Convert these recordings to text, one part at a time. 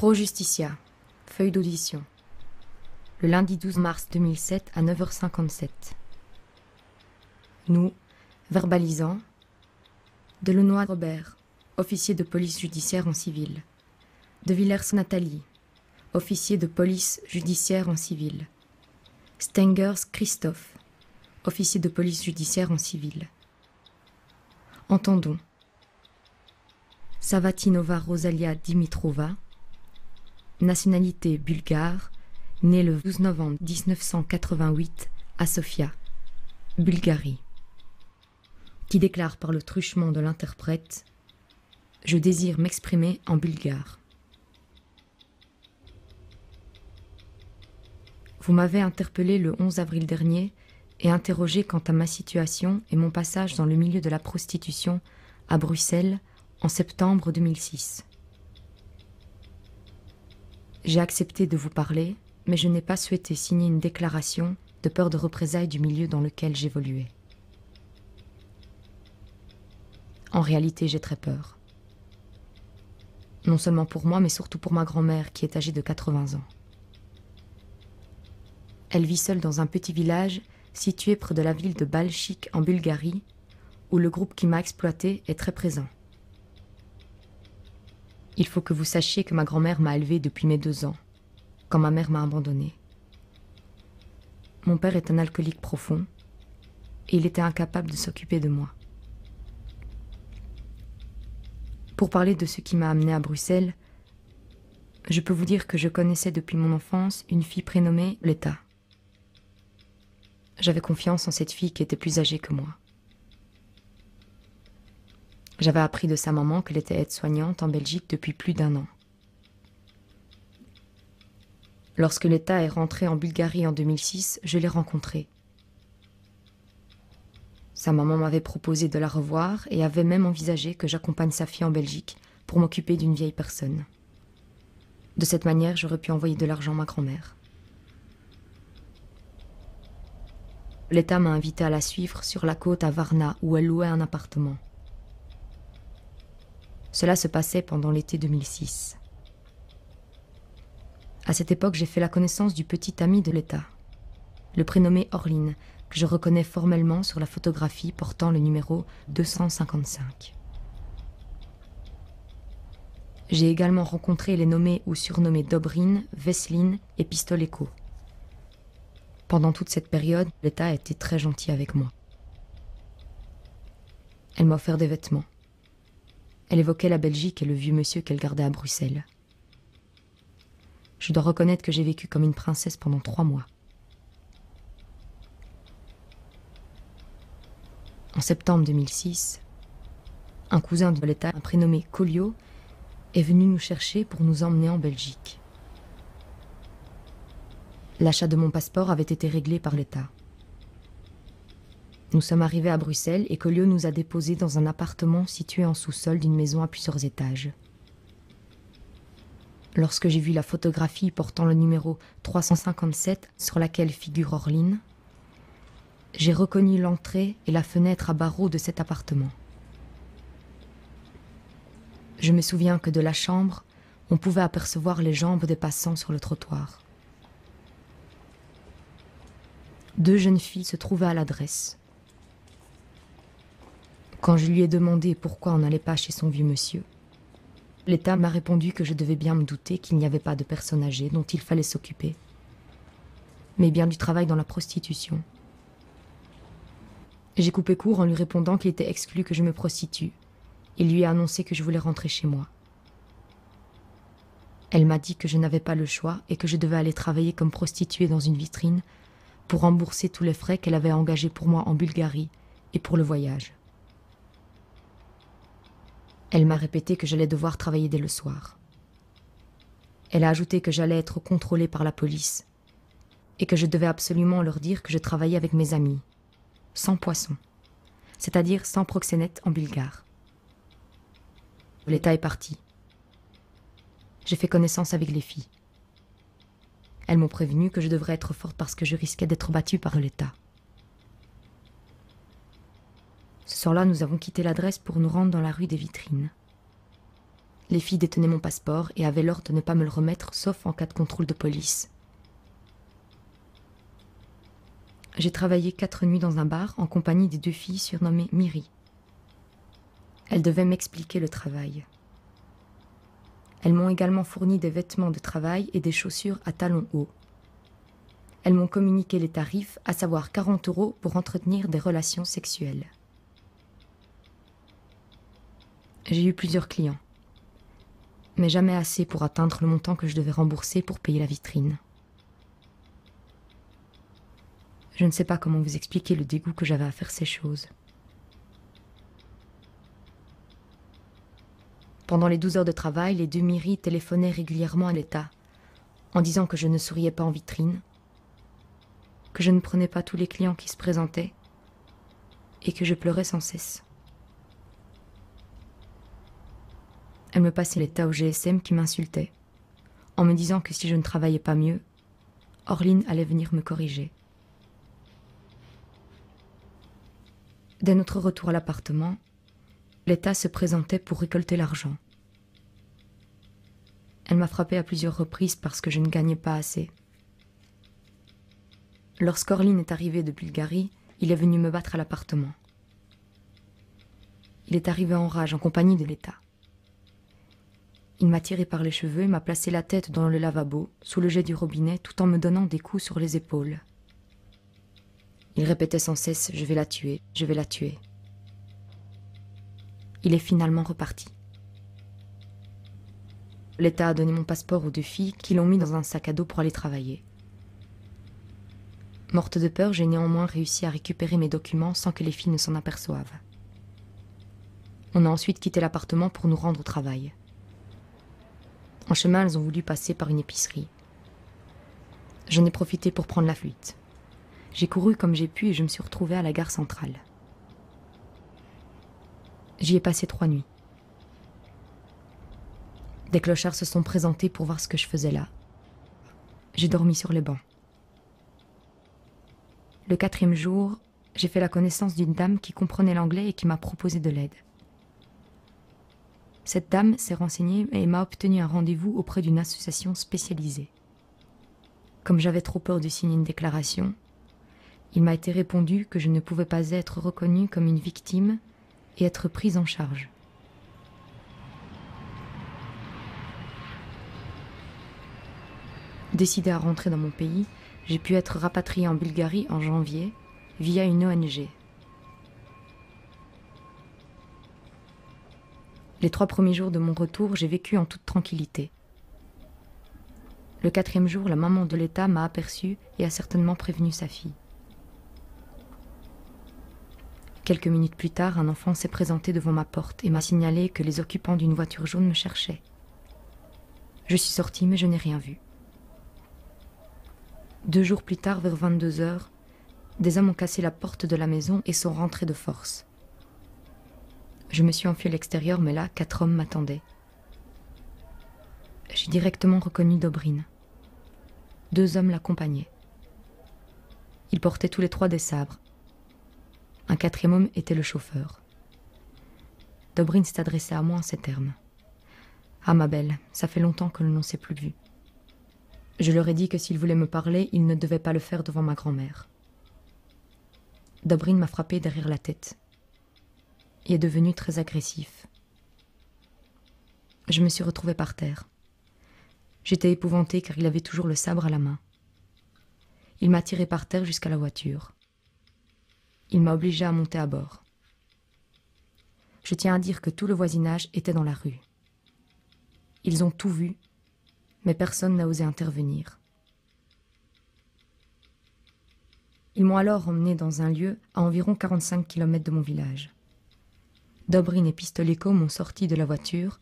Pro Justicia, feuille d'audition. Le lundi 12 mars 2007 à 9h57. Nous, verbalisant, Delenoy Robert, officier de police judiciaire en civil. De Villers Nathalie, officier de police judiciaire en civil. Stengers Christophe, officier de police judiciaire en civil. Entendons. Savatinova Rosalia Dimitrova, nationalité bulgare, née le 12 novembre 1988 à Sofia, Bulgarie, qui déclare par le truchement de l'interprète « Je désire m'exprimer en bulgare ». Vous m'avez interpellé le 11 avril dernier et interrogé quant à ma situation et mon passage dans le milieu de la prostitution à Bruxelles en septembre 2006. J'ai accepté de vous parler, mais je n'ai pas souhaité signer une déclaration de peur de représailles du milieu dans lequel j'évoluais. En réalité, j'ai très peur. Non seulement pour moi, mais surtout pour ma grand-mère qui est âgée de 80 ans. Elle vit seule dans un petit village situé près de la ville de Balchik en Bulgarie, où le groupe qui m'a exploité est très présent. Il faut que vous sachiez que ma grand-mère m'a élevée depuis mes 2 ans, quand ma mère m'a abandonnée. Mon père est un alcoolique profond, et il était incapable de s'occuper de moi. Pour parler de ce qui m'a amenée à Bruxelles, je peux vous dire que je connaissais depuis mon enfance une fille prénommée Leta. J'avais confiance en cette fille qui était plus âgée que moi. J'avais appris de sa maman qu'elle était aide-soignante en Belgique depuis plus d'1 an. Lorsque Leta est rentrée en Bulgarie en 2006, je l'ai rencontrée. Sa maman m'avait proposé de la revoir et avait même envisagé que j'accompagne sa fille en Belgique pour m'occuper d'une vieille personne. De cette manière, j'aurais pu envoyer de l'argent à ma grand-mère. Leta m'a invité à la suivre sur la côte à Varna, où elle louait un appartement. Cela se passait pendant l'été 2006. À cette époque, j'ai fait la connaissance du petit ami de Leta, le prénommé Orline, que je reconnais formellement sur la photographie portant le numéro 255. J'ai également rencontré les nommés ou surnommés Dobrin, Veselin et Pistoleko. Pendant toute cette période, Leta a été très gentille avec moi. Elle m'a offert des vêtements. Elle évoquait la Belgique et le vieux monsieur qu'elle gardait à Bruxelles. Je dois reconnaître que j'ai vécu comme une princesse pendant 3 mois. En septembre 2006, un cousin de Leta, un prénommé Kolio, est venu nous chercher pour nous emmener en Belgique. L'achat de mon passeport avait été réglé par Leta. Nous sommes arrivés à Bruxelles et Kolio nous a déposés dans un appartement situé en sous-sol d'une maison à plusieurs étages. Lorsque j'ai vu la photographie portant le numéro 357 sur laquelle figure Orline, j'ai reconnu l'entrée et la fenêtre à barreaux de cet appartement. Je me souviens que de la chambre, on pouvait apercevoir les jambes des passants sur le trottoir. 2 jeunes filles se trouvaient à l'adresse. Quand je lui ai demandé pourquoi on n'allait pas chez son vieux monsieur, Leta m'a répondu que je devais bien me douter qu'il n'y avait pas de personnes âgées dont il fallait s'occuper, mais bien du travail dans la prostitution. J'ai coupé court en lui répondant qu'il était exclu que je me prostitue et lui ai annoncé que je voulais rentrer chez moi. Elle m'a dit que je n'avais pas le choix et que je devais aller travailler comme prostituée dans une vitrine pour rembourser tous les frais qu'elle avait engagés pour moi en Bulgarie et pour le voyage. Elle m'a répété que j'allais devoir travailler dès le soir. Elle a ajouté que j'allais être contrôlée par la police et que je devais absolument leur dire que je travaillais avec mes amis, sans poisson, c'est-à-dire sans proxénète en bulgare. Leta est partie. J'ai fait connaissance avec les filles. Elles m'ont prévenu que je devrais être forte parce que je risquais d'être battue par Leta. Ce soir-là, nous avons quitté l'adresse pour nous rendre dans la rue des Vitrines. Les filles détenaient mon passeport et avaient l'ordre de ne pas me le remettre, sauf en cas de contrôle de police. J'ai travaillé 4 nuits dans un bar en compagnie des 2 filles surnommées Miri. Elles devaient m'expliquer le travail. Elles m'ont également fourni des vêtements de travail et des chaussures à talons hauts. Elles m'ont communiqué les tarifs, à savoir 40 € pour entretenir des relations sexuelles. J'ai eu plusieurs clients, mais jamais assez pour atteindre le montant que je devais rembourser pour payer la vitrine. Je ne sais pas comment vous expliquer le dégoût que j'avais à faire ces choses. Pendant les 12 heures de travail, les 2 Miri téléphonaient régulièrement à l'État, en disant que je ne souriais pas en vitrine, que je ne prenais pas tous les clients qui se présentaient, et que je pleurais sans cesse. Elles me passaient l'État au GSM qui m'insultait, en me disant que si je ne travaillais pas mieux, Orline allait venir me corriger. Dès notre retour à l'appartement, l'État se présentait pour récolter l'argent. Elle m'a frappée à plusieurs reprises parce que je ne gagnais pas assez. Lorsqu'Orline est arrivé de Bulgarie, il est venu me battre à l'appartement. Il est arrivé en rage en compagnie de l'État. Il m'a tiré par les cheveux et m'a placé la tête dans le lavabo, sous le jet du robinet, tout en me donnant des coups sur les épaules. Il répétait sans cesse « Je vais la tuer, je vais la tuer ». Il est finalement reparti. L'État a donné mon passeport aux 2 filles qui l'ont mis dans un sac à dos pour aller travailler. Morte de peur, j'ai néanmoins réussi à récupérer mes documents sans que les filles ne s'en aperçoivent. On a ensuite quitté l'appartement pour nous rendre au travail. En chemin, elles ont voulu passer par une épicerie. J'en ai profité pour prendre la fuite. J'ai couru comme j'ai pu et je me suis retrouvée à la gare centrale. J'y ai passé 3 nuits. Des clochards se sont présentés pour voir ce que je faisais là. J'ai dormi sur les bancs. Le 4e jour, j'ai fait la connaissance d'une dame qui comprenait l'anglais et qui m'a proposé de l'aide. Cette dame s'est renseignée et m'a obtenu un rendez-vous auprès d'une association spécialisée. Comme j'avais trop peur de signer une déclaration, il m'a été répondu que je ne pouvais pas être reconnue comme une victime et être prise en charge. Décidée à rentrer dans mon pays, j'ai pu être rapatriée en Bulgarie en janvier via une ONG. Les 3 premiers jours de mon retour, j'ai vécu en toute tranquillité. Le 4e jour, la maman de l'État m'a aperçue et a certainement prévenu sa fille. Quelques minutes plus tard, un enfant s'est présenté devant ma porte et m'a signalé que les occupants d'une voiture jaune me cherchaient. Je suis sortie, mais je n'ai rien vu. 2 jours plus tard, vers 22 heures, des hommes ont cassé la porte de la maison et sont rentrés de force. Je me suis enfuie à l'extérieur, mais là, 4 hommes m'attendaient. J'ai directement reconnu Dobrine. 2 hommes l'accompagnaient. Ils portaient tous les 3 des sabres. Un 4e homme était le chauffeur. Dobrine s'est adressé à moi en ces termes. « Ah, ma belle, ça fait longtemps que l'on ne s'est plus vu. » Je leur ai dit que s'ils voulaient me parler, ils ne devaient pas le faire devant ma grand-mère. Dobrine m'a frappé derrière la tête. Il est devenu très agressif. Je me suis retrouvée par terre. J'étais épouvantée car il avait toujours le sabre à la main. Il m'a tirée par terre jusqu'à la voiture. Il m'a obligée à monter à bord. Je tiens à dire que tout le voisinage était dans la rue. Ils ont tout vu, mais personne n'a osé intervenir. Ils m'ont alors emmenée dans un lieu à environ 45 km de mon village. Dobrine et Pistoléko m'ont sorti de la voiture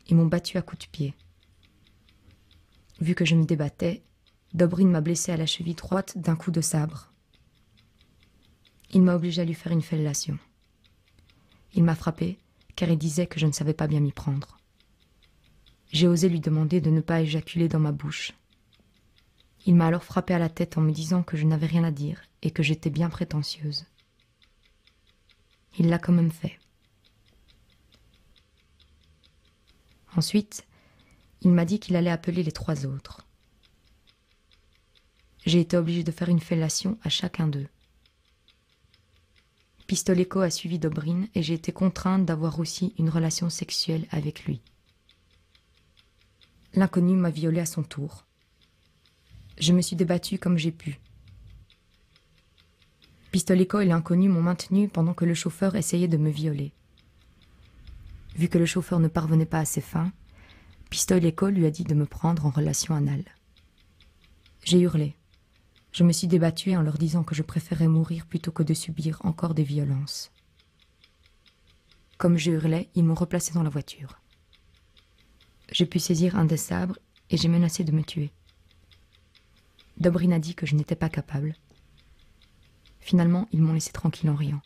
et m'ont battu à coups de pied. Vu que je me débattais, Dobrine m'a blessée à la cheville droite d'un coup de sabre. Il m'a obligée à lui faire une fellation. Il m'a frappée car il disait que je ne savais pas bien m'y prendre. J'ai osé lui demander de ne pas éjaculer dans ma bouche. Il m'a alors frappée à la tête en me disant que je n'avais rien à dire et que j'étais bien prétentieuse. Il l'a quand même fait. Ensuite, il m'a dit qu'il allait appeler les 3 autres. J'ai été obligée de faire une fellation à chacun d'eux. Pistoleco a suivi Dobrin et j'ai été contrainte d'avoir aussi une relation sexuelle avec lui. L'inconnu m'a violée à son tour. Je me suis débattue comme j'ai pu. Pistoleco et l'inconnu m'ont maintenue pendant que le chauffeur essayait de me violer. Vu que le chauffeur ne parvenait pas à ses fins, Pistoleco lui a dit de me prendre en relation anale. J'ai hurlé. Je me suis débattue en leur disant que je préférais mourir plutôt que de subir encore des violences. Comme je hurlais, ils m'ont replacé dans la voiture. J'ai pu saisir un des sabres et j'ai menacé de me tuer. Dobrin a dit que je n'étais pas capable. Finalement, ils m'ont laissé tranquille en riant.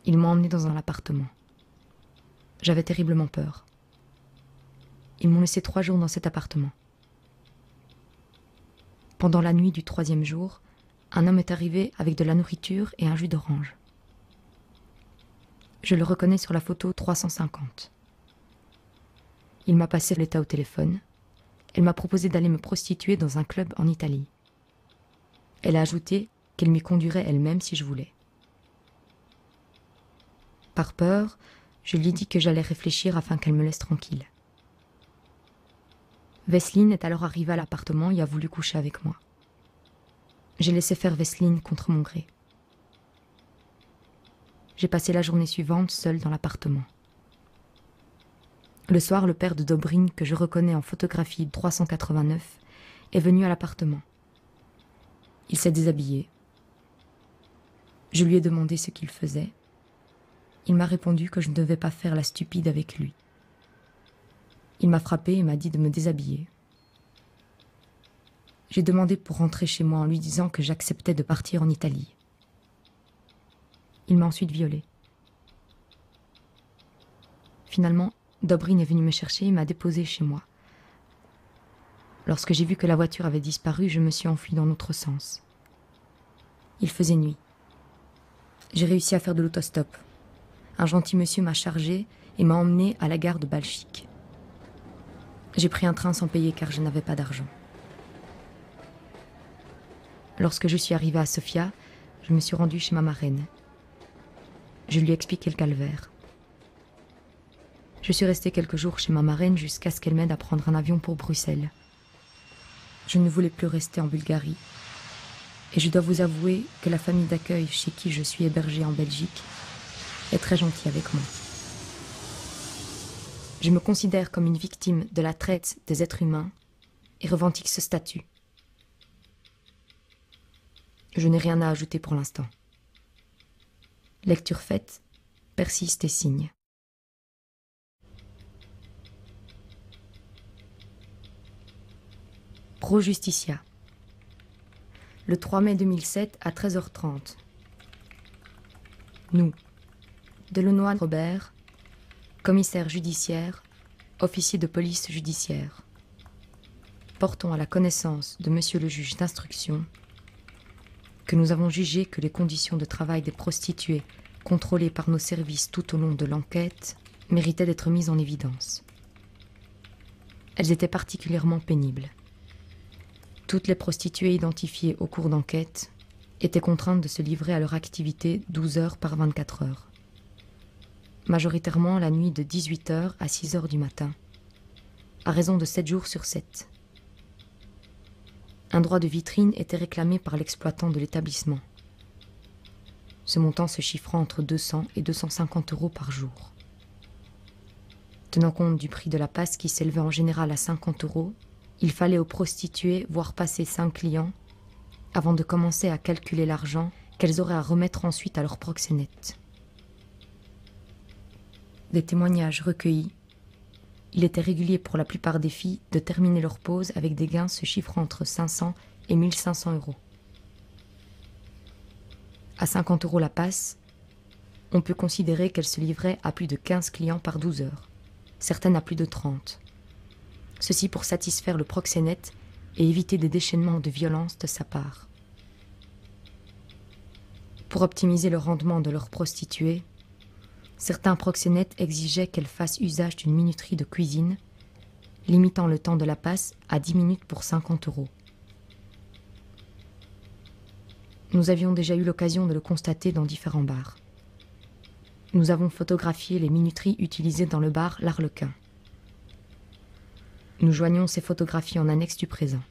Ils m'ont emmené dans un appartement. J'avais terriblement peur. Ils m'ont laissé 3 jours dans cet appartement. Pendant la nuit du 3e jour, un homme est arrivé avec de la nourriture et un jus d'orange. Je le reconnais sur la photo 350. Il m'a passé l'état au téléphone. Elle m'a proposé d'aller me prostituer dans un club en Italie. Elle a ajouté qu'elle m'y conduirait elle-même si je voulais. Par peur, je lui ai dit que j'allais réfléchir afin qu'elle me laisse tranquille. Vesseline est alors arrivée à l'appartement et a voulu coucher avec moi. J'ai laissé faire Vesseline contre mon gré. J'ai passé la journée suivante seule dans l'appartement. Le soir, le père de Dobrin, que je reconnais en photographie 389, est venu à l'appartement. Il s'est déshabillé. Je lui ai demandé ce qu'il faisait. Il m'a répondu que je ne devais pas faire la stupide avec lui. Il m'a frappé et m'a dit de me déshabiller. J'ai demandé pour rentrer chez moi en lui disant que j'acceptais de partir en Italie. Il m'a ensuite violée. Finalement, Dobrin est venu me chercher et m'a déposée chez moi. Lorsque j'ai vu que la voiture avait disparu, je me suis enfuie dans l'autre sens. Il faisait nuit. J'ai réussi à faire de l'autostop. Un gentil monsieur m'a chargé et m'a emmené à la gare de Balchik. J'ai pris un train sans payer car je n'avais pas d'argent. Lorsque je suis arrivée à Sofia, je me suis rendue chez ma marraine. Je lui ai expliqué le calvaire. Je suis restée quelques jours chez ma marraine jusqu'à ce qu'elle m'aide à prendre un avion pour Bruxelles. Je ne voulais plus rester en Bulgarie. Et je dois vous avouer que la famille d'accueil chez qui je suis hébergée en Belgique est très gentille avec moi. Je me considère comme une victime de la traite des êtres humains et revendique ce statut. Je n'ai rien à ajouter pour l'instant. Lecture faite, persiste et signe. Pro Justicia. Le 3 mai 2007 à 13h30. Nous, Delenoy Robert, commissaire judiciaire, officier de police judiciaire. Portons à la connaissance de Monsieur le juge d'instruction que nous avons jugé que les conditions de travail des prostituées contrôlées par nos services tout au long de l'enquête méritaient d'être mises en évidence. Elles étaient particulièrement pénibles. Toutes les prostituées identifiées au cours d'enquête étaient contraintes de se livrer à leur activité 12 heures par 24 heures. Majoritairement la nuit de 18h à 6h du matin, à raison de 7 jours sur 7. Un droit de vitrine était réclamé par l'exploitant de l'établissement, ce montant se chiffrant entre 200 et 250 euros par jour. Tenant compte du prix de la passe qui s'élevait en général à 50 euros, il fallait aux prostituées voir passer 5 clients avant de commencer à calculer l'argent qu'elles auraient à remettre ensuite à leurs proxénètes. Des témoignages recueillis, il était régulier pour la plupart des filles de terminer leur pause avec des gains se chiffrant entre 500 et 1500 euros. À 50 euros la passe, on peut considérer qu'elles se livraient à plus de 15 clients par 12 heures, certaines à plus de 30. Ceci pour satisfaire le proxénète et éviter des déchaînements de violence de sa part. Pour optimiser le rendement de leurs prostituées, Certains proxénètes exigeaient qu'elle fasse usage d'une minuterie de cuisine, limitant le temps de la passe à 10 minutes pour 50 €. Nous avions déjà eu l'occasion de le constater dans différents bars. Nous avons photographié les minuteries utilisées dans le bar L'Arlequin. Nous joignons ces photographies en annexe du présent.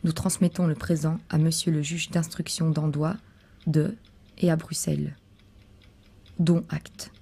Nous transmettons le présent à Monsieur le juge d'instruction d'Andoy, de et à Bruxelles. Dont acte.